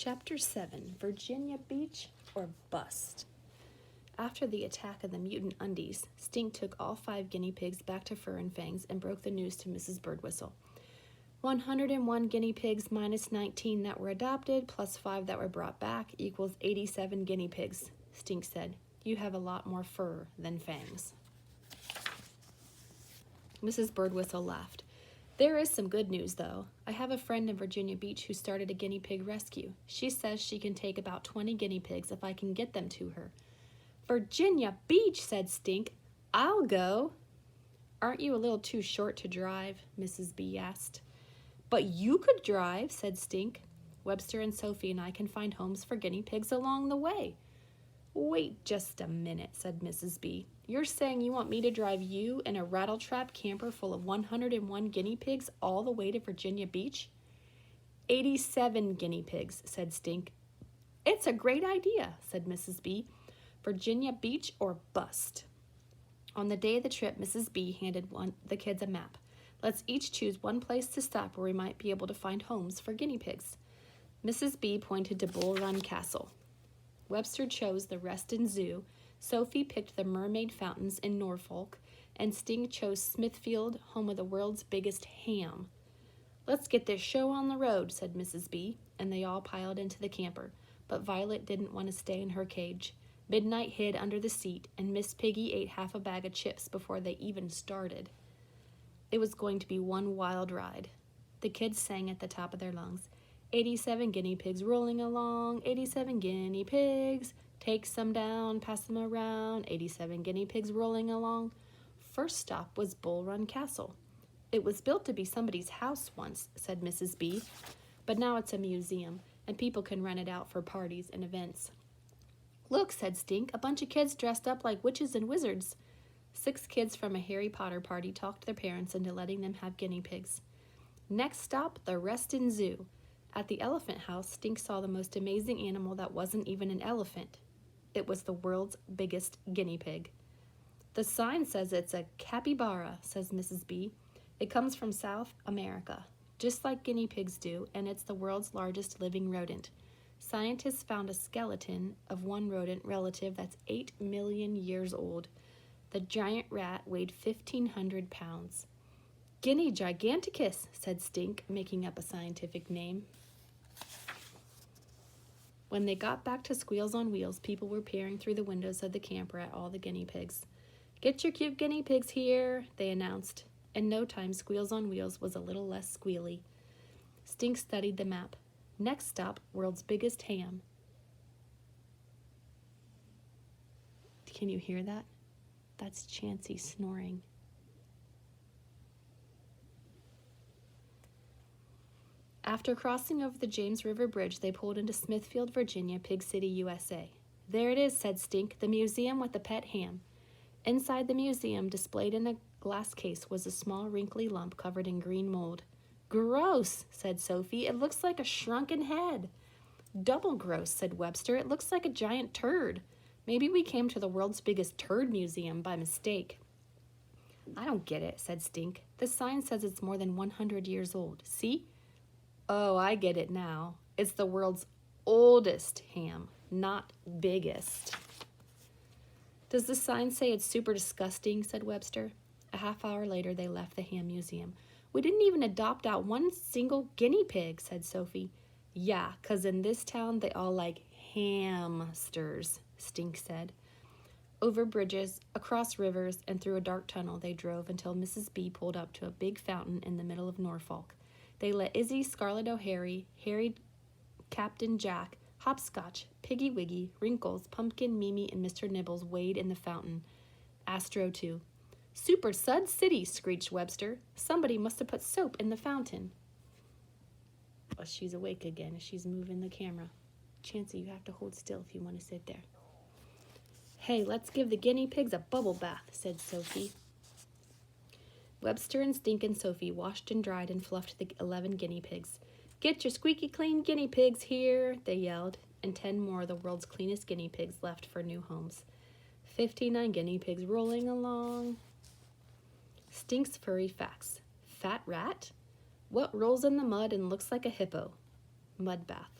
Chapter 7, Virginia Beach or Bust. After the attack of the mutant undies, Stink took all 5 guinea pigs back to Fur and Fangs and broke the news to Mrs. Birdwhistle. 101 guinea pigs minus 19 that were adopted plus 5 that were brought back equals 87 guinea pigs, Stink said. You have a lot more fur than Fangs. Mrs. Birdwhistle laughed. There is some good news, though. I have a friend in Virginia Beach who started a guinea pig rescue. She says she can take about 20 guinea pigs if I can get them to her. Virginia Beach, said Stink. I'll go. Aren't you a little too short to drive? Mrs. B asked. But you could drive, said Stink. Webster and Sophie and I can find homes for guinea pigs along the way. Wait just a minute, said Mrs. B. You're saying you want me to drive you in a rattletrap camper full of 101 guinea pigs all the way to Virginia Beach? 87 guinea pigs, said Stink. It's a great idea, said Mrs. B. Virginia Beach or bust. On the day of the trip, Mrs. B handed the kids a map. Let's each choose one place to stop where we might be able to find homes for guinea pigs. Mrs. B pointed to Bull Run Castle. Webster chose the Reston Zoo, Sophie picked the Mermaid Fountains in Norfolk, and Stink chose Smithfield, home of the world's biggest ham. Let's get this show on the road, said Mrs. B, and they all piled into the camper. But Violet didn't want to stay in her cage. Midnight hid under the seat, and Miss Piggy ate half a bag of chips before they even started. It was going to be one wild ride. The kids sang at the top of their lungs. 87 guinea pigs rolling along, 87 guinea pigs. Take some down, pass them around, 87 guinea pigs rolling along. First stop was Bull Run Castle. It was built to be somebody's house once, said Mrs. B, but now it's a museum, and people can rent it out for parties and events. Look, said Stink, a bunch of kids dressed up like witches and wizards. 6 kids from a Harry Potter party talked their parents into letting them have guinea pigs. Next stop, the Reston Zoo. At the elephant house, Stink saw the most amazing animal that wasn't even an elephant. It was the world's biggest guinea pig. The sign says it's a capybara, says Mrs. B. It comes from South America, just like guinea pigs do, and it's the world's largest living rodent. Scientists found a skeleton of one rodent relative that's 8 million years old. The giant rat weighed 1,500 pounds. Guinea giganticus, said Stink, making up a scientific name. When they got back to Squeals on Wheels, people were peering through the windows of the camper at all the guinea pigs. Get your cute guinea pigs here, they announced. In no time, Squeals on Wheels was a little less squealy. Stink studied the map. Next stop, world's biggest ham. Can you hear that? That's Chansey snoring. After crossing over the James River Bridge, they pulled into Smithfield, Virginia, Pig City, USA. There it is, said Stink, the museum with the pet ham. Inside the museum, displayed in a glass case, was a small wrinkly lump covered in green mold. Gross, said Sophie. It looks like a shrunken head. Double gross, said Webster. It looks like a giant turd. Maybe we came to the world's biggest turd museum by mistake. I don't get it, said Stink. The sign says it's more than 100 years old. See? Oh, I get it now. It's the world's oldest ham, not biggest. Does the sign say it's super disgusting, said Webster. A half hour later, they left the ham museum. We didn't even adopt out one single guinea pig, said Sophie. Yeah, 'cause in this town they all like hamsters, Stink said. Over bridges, across rivers, and through a dark tunnel they drove until Mrs. B pulled up to a big fountain in the middle of Norfolk. They let Izzy, Scarlet O'Hare, Harry, Captain Jack, Hopscotch, Piggy Wiggy, Wrinkles, Pumpkin, Mimi, and Mr. Nibbles wade in the fountain. Astro too. Super Sud City, screeched Webster. Somebody must have put soap in the fountain. Oh, she's awake again. She's moving the camera. Chansey, you have to hold still if you want to sit there. Hey, let's give the guinea pigs a bubble bath, said Sophie. Webster and Stink and Sophie washed and dried and fluffed the 11 guinea pigs. Get your squeaky clean guinea pigs here, they yelled, and 10 more of the world's cleanest guinea pigs left for new homes. 59 guinea pigs rolling along. Stink's furry facts. Fat rat? What rolls in the mud and looks like a hippo? Mud bath.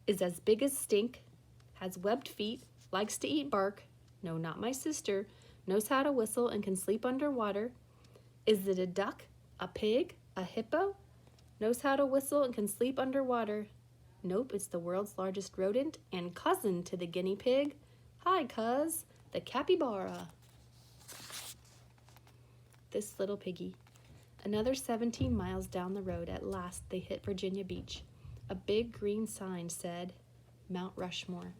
is as big as Stink, has webbed feet, likes to eat bark, no, not my sister, knows how to whistle and can sleep underwater. Is it a duck, a pig, a hippo? Knows how to whistle and can sleep underwater. Nope, it's the world's largest rodent and cousin to the guinea pig. Hi, cuz, the capybara. This little piggy. Another 17 miles down the road, at last they hit Virginia Beach. A big green sign said, Mount Rushmore.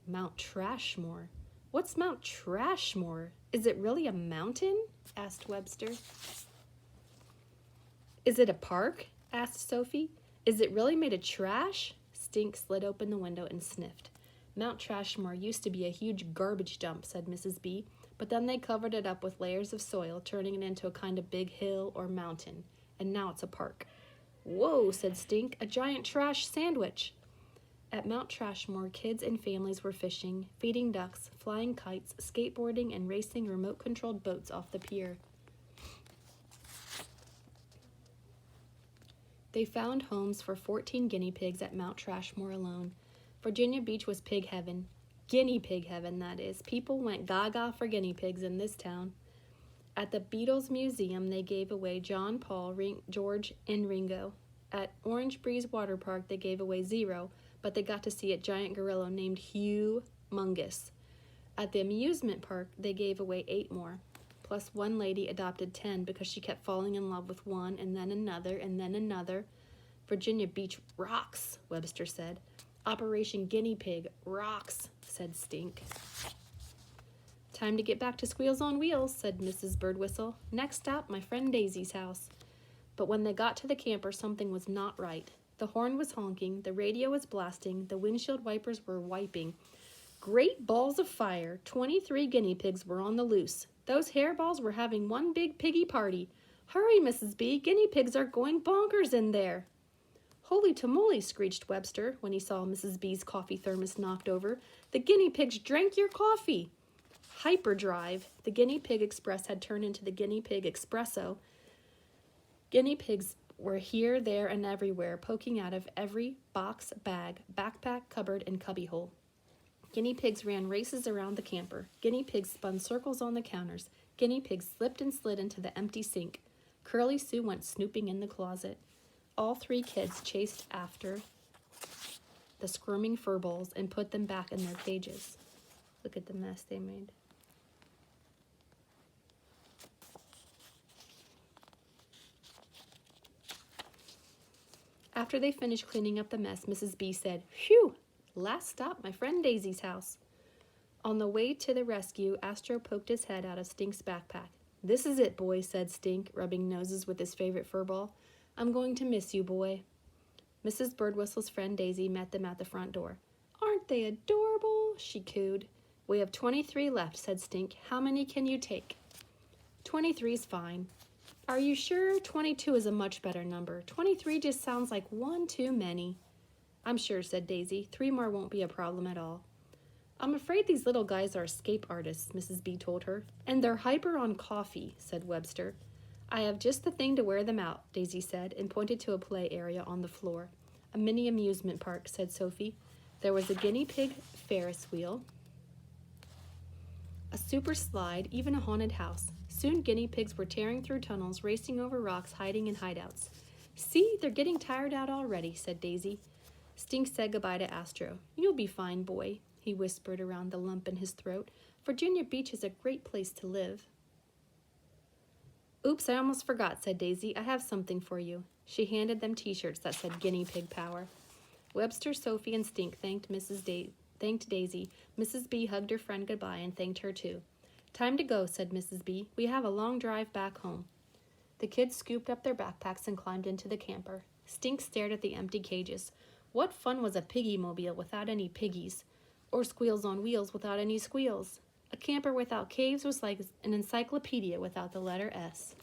Mount Trashmore. What's Mount Trashmore? Is it really a mountain? Asked Webster. Is it a park? Asked Sophie. Is it really made of trash? Stink slid open the window and sniffed. Mount Trashmore used to be a huge garbage dump, said Mrs. B, but then they covered it up with layers of soil, turning it into a kind of big hill or mountain, and now it's a park. Whoa, said Stink, a giant trash sandwich. At Mount Trashmore, kids and families were fishing, feeding ducks, flying kites, skateboarding, and racing remote-controlled boats off the pier. They found homes for 14 guinea pigs at Mount Trashmore alone. Virginia Beach was pig heaven. Guinea pig heaven, that is. People went gaga for guinea pigs in this town. At the Beatles Museum, they gave away John, Paul, George, and Ringo. At Orange Breeze Water Park, they gave away 0, but they got to see a giant gorilla named Hugh Mungus. At the amusement park, they gave away 8 more. Plus one lady adopted 10 because she kept falling in love with one and then another and then another. Virginia Beach rocks, Webster said. Operation Guinea Pig rocks, said Stink. Time to get back to Squeals on Wheels, said Mrs. Birdwhistle. Next stop, my friend Daisy's house. But when they got to the camper, something was not right. The horn was honking, the radio was blasting, the windshield wipers were wiping. Great balls of fire, 23 guinea pigs were on the loose. Those hairballs were having one big piggy party. Hurry, Mrs. B, guinea pigs are going bonkers in there. Holy tamale, screeched Webster when he saw Mrs. B's coffee thermos knocked over. The guinea pigs drank your coffee. Hyperdrive. The guinea pig express had turned into the guinea pig espresso. Guinea pigs were here, there, and everywhere, poking out of every box, bag, backpack, cupboard, and cubbyhole. Guinea pigs ran races around the camper. Guinea pigs spun circles on the counters. Guinea pigs slipped and slid into the empty sink. Curly Sue went snooping in the closet. All 3 kids chased after the squirming furballs and put them back in their cages. Look at the mess they made. After they finished cleaning up the mess, Mrs. B said, Phew! Last stop, my friend Daisy's house. On the way to the rescue, Astro poked his head out of Stink's backpack. This is it, boy, said Stink, rubbing noses with his favorite furball. I'm going to miss you, boy. Mrs. Birdwhistle's friend Daisy met them at the front door. Aren't they adorable? She cooed. We have 23 left, said Stink. How many can you take? 23's fine. Are you sure? 22 is a much better number. 23 just sounds like one too many. I'm sure, said Daisy. 3 more won't be a problem at all. I'm afraid these little guys are escape artists, Mrs. B told her. And they're hyper on coffee, said Webster. I have just the thing to wear them out, Daisy said, and pointed to a play area on the floor. A mini amusement park, said Sophie. There was a guinea pig Ferris wheel, a super slide, even a haunted house. Soon guinea pigs were tearing through tunnels, racing over rocks, hiding in hideouts. See, they're getting tired out already, said Daisy. Stink said goodbye to Astro. You'll be fine, boy, he whispered around the lump in his throat. Virginia Beach is a great place to live. Oops, I almost forgot, said Daisy. I have something for you. She handed them t-shirts that said Guinea Pig Power. Webster, Sophie, and Stink thanked Daisy. Mrs. B hugged her friend goodbye and thanked her too. Time to go, said Mrs. B. We have a long drive back home. The kids scooped up their backpacks and climbed into the camper. Stink stared at the empty cages. What fun was a piggy-mobile without any piggies? Or Squeals on Wheels without any squeals? A camper without caves was like an encyclopedia without the letter S.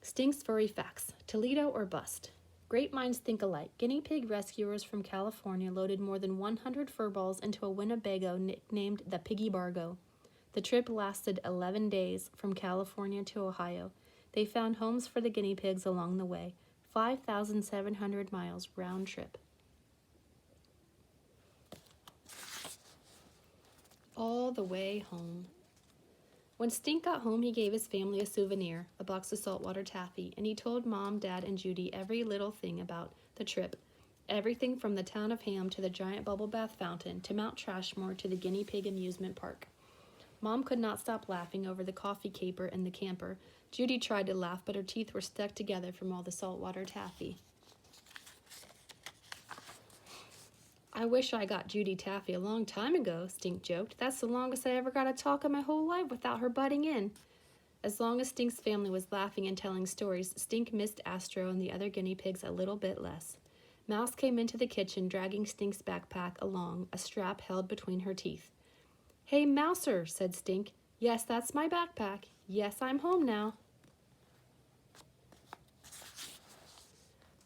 Stink's furry facts. Toledo or bust. Great minds think alike. Guinea pig rescuers from California loaded more than 100 furballs into a Winnebago nicknamed the Piggy Bargo. The trip lasted 11 days from California to Ohio. They found homes for the guinea pigs along the way. 5,700 miles round trip. All the way home. When Stink got home, he gave his family a souvenir, a box of saltwater taffy, and he told Mom, Dad, and Judy every little thing about the trip. Everything from the town of Ham to the giant bubble bath fountain to Mount Trashmore to the guinea pig amusement park. Mom could not stop laughing over the coffee caper and the camper. Judy tried to laugh, but her teeth were stuck together from all the saltwater taffy. I wish I got Judy taffy a long time ago, Stink joked. That's the longest I ever got to talk in my whole life without her butting in. As long as Stink's family was laughing and telling stories, Stink missed Astro and the other guinea pigs a little bit less. Mouse came into the kitchen, dragging Stink's backpack along, a strap held between her teeth. Hey, Mouser, said Stink. Yes, that's my backpack. Yes, I'm home now.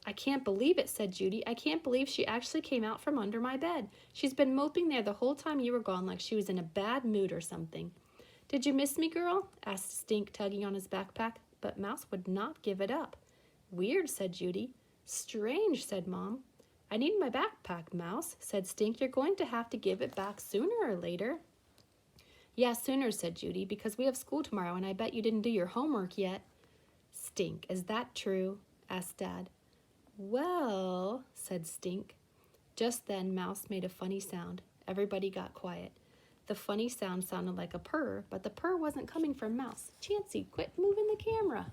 I can't believe it, said Judy. I can't believe she actually came out from under my bed. She's been moping there the whole time you were gone like she was in a bad mood or something. Did you miss me, girl? Asked Stink, tugging on his backpack, but Mouse would not give it up. Weird, said Judy. Strange, said Mom. I need my backpack, Mouse, said Stink. You're going to have to give it back sooner or later. Yeah, sooner, said Judy, because we have school tomorrow and I bet you didn't do your homework yet. Stink, is that true? Asked Dad. Well, said Stink. Just then, Mouse made a funny sound. Everybody got quiet. The funny sound sounded like a purr, but the purr wasn't coming from Mouse. Chansey, quit moving the camera.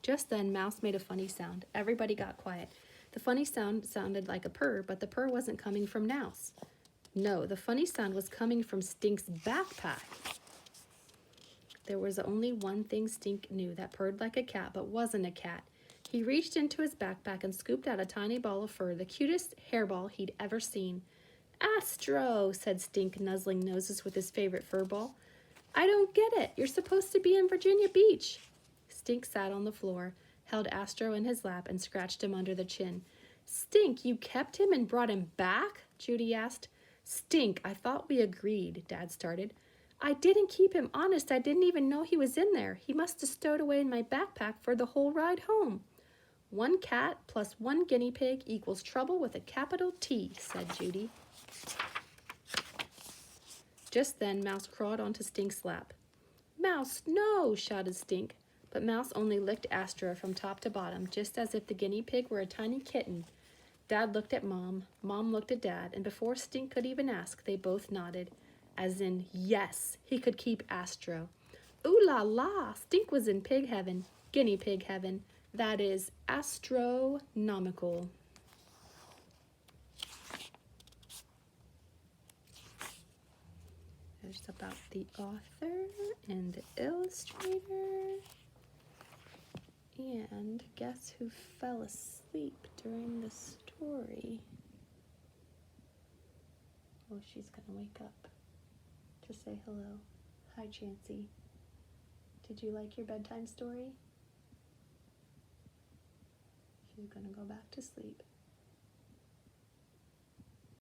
Just then, Mouse made a funny sound. Everybody got quiet. The funny sound sounded like a purr, but the purr wasn't coming from Mouse. No, the funny sound was coming from Stink's backpack. There was only one thing Stink knew that purred like a cat but wasn't a cat. He reached into his backpack and scooped out a tiny ball of fur, the cutest hairball he'd ever seen. Astro, said Stink, nuzzling noses with his favorite fur ball. I don't get it. You're supposed to be in Virginia Beach. Stink sat on the floor, held Astro in his lap, and scratched him under the chin. Stink, you kept him and brought him back? Judy asked. Stink, I thought we agreed, Dad started. I didn't keep him, honest. I didn't even know he was in there. He must have stowed away in my backpack for the whole ride home. 1 cat plus 1 guinea pig equals trouble with a capital T, said Judy. Just then, Mouse crawled onto Stink's lap. Mouse, no, shouted Stink. But Mouse only licked Astro from top to bottom, just as if the guinea pig were a tiny kitten. Dad looked at Mom, Mom looked at Dad, and before Stink could even ask, they both nodded, as in, yes, he could keep Astro. Ooh la la, Stink was in pig heaven, guinea pig heaven, that is, astronomical. There's about the author and the illustrator. And guess who fell asleep during the story? Oh, she's gonna wake up to say hello. Hi, Chansey. Did you like your bedtime story? She's gonna go back to sleep.